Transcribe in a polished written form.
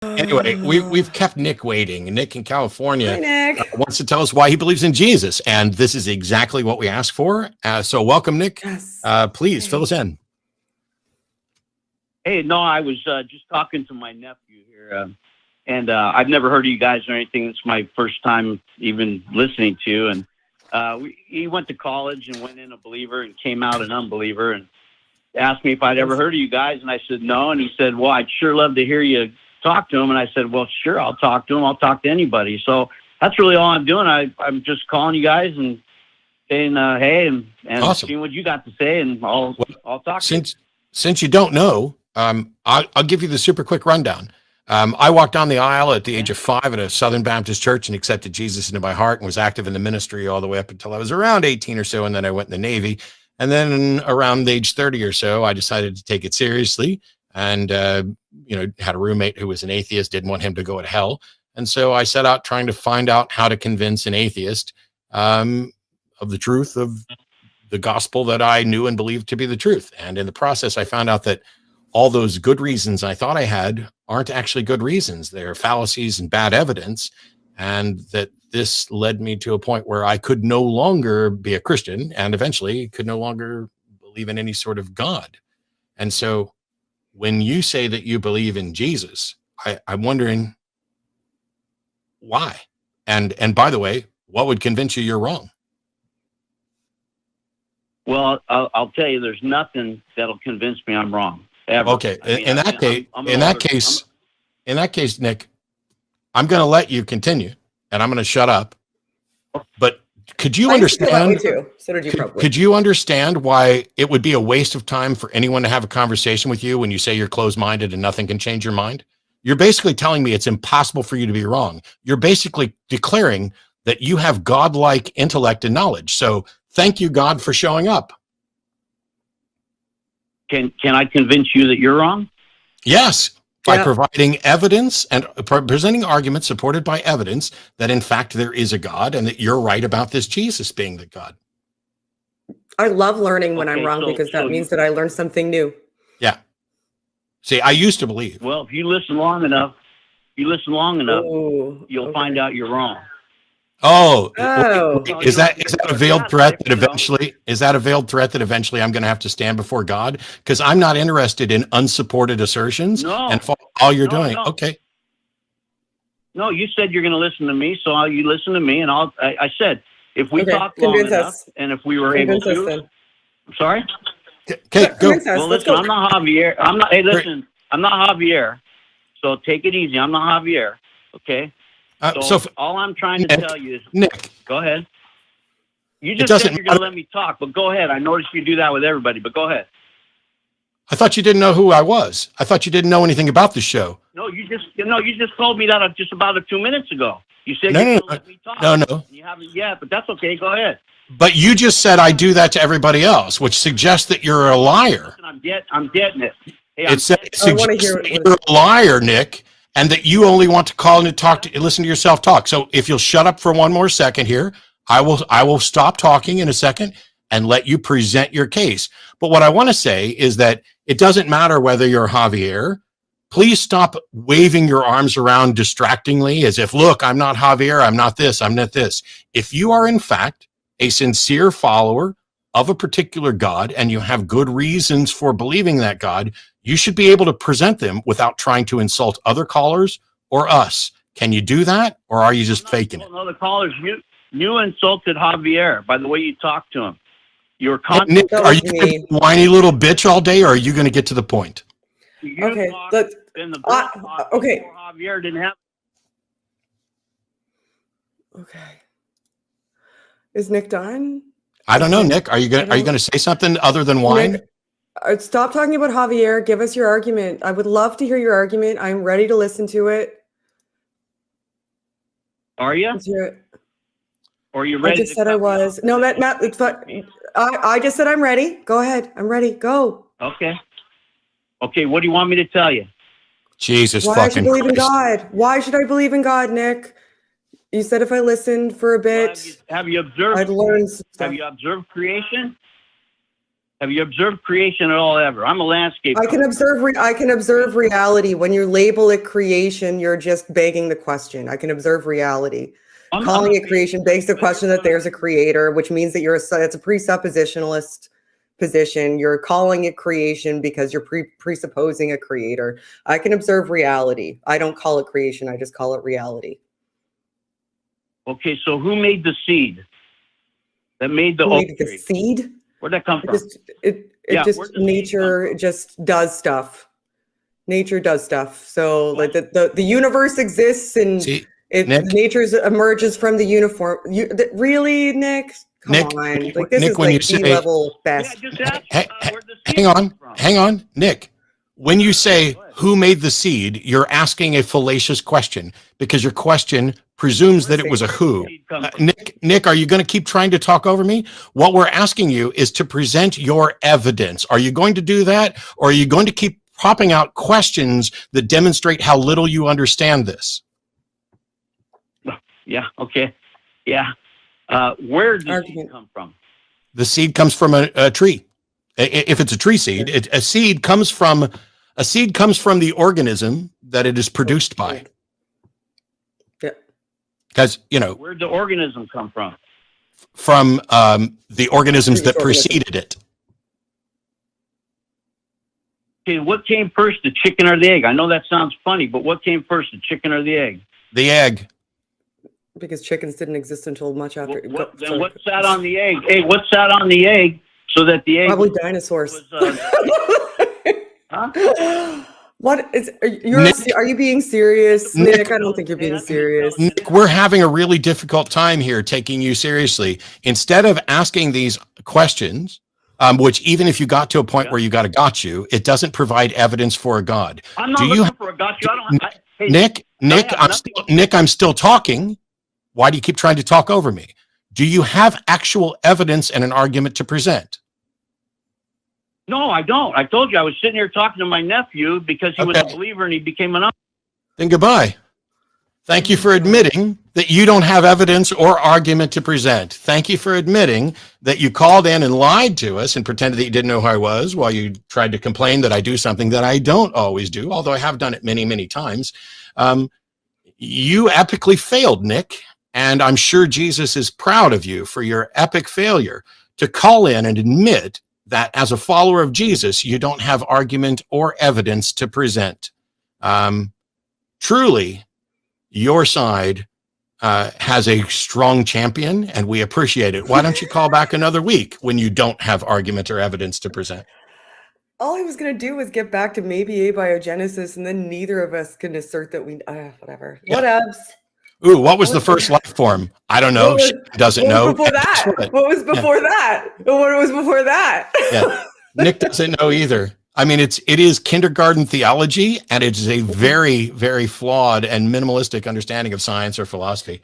Anyway, we've kept Nick waiting. Nick in California Hi, Nick. wants to tell us why he believes in Jesus, and this is exactly what we asked for. So welcome, Nick. Yes. Please fill us in. Hey, no, I was just talking to my nephew here, and I've never heard of you guys or anything. It's my first time even listening to you. And he went to college and went in a believer and came out an unbeliever, and asked me if I'd ever heard of you guys, and I said no. And he said, well, I'd sure love to hear you talk to him. And I said, well, sure, I'll talk to him. I'll talk to anybody. So that's really all I'm doing. I'm just calling you guys and saying hey, and Awesome. seeing what you got to say, and I'll talk to you. Since you don't know, I'll give you the super quick rundown. I walked down the aisle at the age of 5 at a Southern Baptist church and accepted Jesus into my heart and was active in the ministry all the way up until I was around 18 or so. And then I went in the Navy. And then around age 30 or so, I decided to take it seriously and, had a roommate who was an atheist, didn't want him to go to hell. And so I set out trying to find out how to convince an atheist of the truth of the gospel that I knew and believed to be the truth. And in the process, I found out that all those good reasons I thought I had aren't actually good reasons. They're fallacies and bad evidence. And that this led me to a point where I could no longer be a Christian and eventually could no longer believe in any sort of God. And so when you say that you believe in Jesus, I'm wondering why? And by the way, what would convince you you're wrong? Well, I'll tell you, there's nothing that'll convince me I'm wrong. Ever. Okay. In that case, Nick, I'm going to let you continue and I'm going to shut up. But could you understand? Too. So did you probably. Could you understand why it would be a waste of time for anyone to have a conversation with you when you say you're closed-minded and nothing can change your mind? You're basically telling me it's impossible for you to be wrong. You're basically declaring that you have godlike intellect and knowledge. So thank you, God, for showing up. Can I convince you that you're wrong? Yes, by providing evidence and presenting arguments supported by evidence that in fact there is a God and that you're right about this Jesus being the God. I love learning when I'm wrong because that means that I learned something new. Yeah. See, I used to believe. Well, if you listen long enough, you'll find out you're wrong. Oh, is that a veiled threat that eventually I'm going to have to stand before God? Because I'm not interested in unsupported assertions and all you're doing. No. Okay. No, you said you're going to listen to me, so you listen to me, and I said if we talk long enough, and if we were able to. I'm sorry. Okay, go. Well, listen, I'm not Javier. Hey, listen, I'm not Javier. So take it easy. I'm not Javier. Okay. So all I'm trying to tell you is, Nick, go ahead. You just said you're going to let me talk, but go ahead. I noticed you do that with everybody, but go ahead. I thought you didn't know who I was. I thought you didn't know anything about the show. No, you just told me that just about 2 minutes ago. You said you're going to let me talk. No. You haven't yet, but that's okay. Go ahead. But you just said I do that to everybody else, which suggests that you're a liar. Listen, I'm getting it. Hey, it suggests that you're a liar, Nick. And that you only want to call and listen to yourself talk. So if you'll shut up for one more second here, I will stop talking in a second and let you present your case. But what I want to say is that it doesn't matter whether you're Javier. Please stop waving your arms around distractingly as if, look, I'm not Javier, I'm not this, I'm not this. If you are in fact a sincere follower of a particular God and you have good reasons for believing that God, you should be able to present them without trying to insult other callers or us. Can you do that, or are you just faking it? No, the callers, you insulted Javier by the way you talked to him. You're Nick, are you going to be a whiny little bitch all day, or are you going to get to the point? Okay, okay. Javier didn't have. Okay. Is Nick done? I don't know, Nick. Are you going to say something other than whine? Nick, stop talking about Javier. Give us your argument. I would love to hear your argument. I'm ready to listen to it. Are you? Or are you ready? I just said I was. No, Matt. I just said I'm ready. Go ahead. I'm ready. Go. Okay. What do you want me to tell you? Jesus fucking Christ. Why should I believe in God? Why should I believe in God, Nick? You said if I listened for a bit, have you observed? I'd learn some stuff. Have you observed creation? Have you observed creation at all ever? I'm a landscape. I can observe. I can observe reality. When you label it creation, you're just begging the question. I can observe reality. Calling it creation begs the question that there's a creator, which means that it's a presuppositionalist position. You're calling it creation because you're presupposing a creator. I can observe reality. I don't call it creation. I just call it reality. Okay, so who made the seed that made the Who made the seed? Where'd that come from? Nature just does stuff. Nature does stuff. So like the universe exists and nature emerges from the uniform. Really, Nick? Come on. Like this Nick, is like D-level best. Hang on, Nick. When you say who made the seed, you're asking a fallacious question because your question presumes that it was a who. Nick, are you going to keep trying to talk over me? What we're asking you is to present your evidence. Are you going to do that, or are you going to keep popping out questions that demonstrate how little you understand this? Yeah. Okay. Yeah. Where does the seed come from? The seed comes from a tree. If it's a tree seed, a seed comes from the organism that it is produced by. Yeah. Because, where'd the organism come from? From the organisms that preceded it. Okay, what came first, the chicken or the egg? I know that sounds funny, but what came first, the chicken or the egg? The egg. Because chickens didn't exist until much after. Then what's that on the egg? Hey, what's that on the egg? So that the egg probably dinosaurs. Huh? What is are you being serious, Nick? I don't think you're being serious. Nick, we're having a really difficult time here taking you seriously. Instead of asking these questions, which even if you got to a point where you got a got you, it doesn't provide evidence for a God. I'm not looking for a got you. Nick, I'm still talking. Why do you keep trying to talk over me? Do you have actual evidence and an argument to present? No, I don't. I told you I was sitting here talking to my nephew because he was a believer and he became an. Then goodbye. Thank you for admitting that you don't have evidence or argument to present. Thank you for admitting that you called in and lied to us and pretended that you didn't know who I was while you tried to complain that I do something that I don't always do, although I have done it many, many times. You epically failed, Nick, and I'm sure Jesus is proud of you for your epic failure to call in and admit that as a follower of Jesus, you don't have argument or evidence to present. Truly, your side has a strong champion, and we appreciate it. Why don't you call back another week when you don't have argument or evidence to present? All I was going to do was get back to maybe abiogenesis, and then neither of us can assert that we, whatever. Yeah. Whatevs. Ooh, what was the first life form? I don't know. She doesn't know. Before that? What was before that? What was before that? Yeah. Nick doesn't know either. I mean, it is kindergarten theology, and it's a very, very flawed and minimalistic understanding of science or philosophy.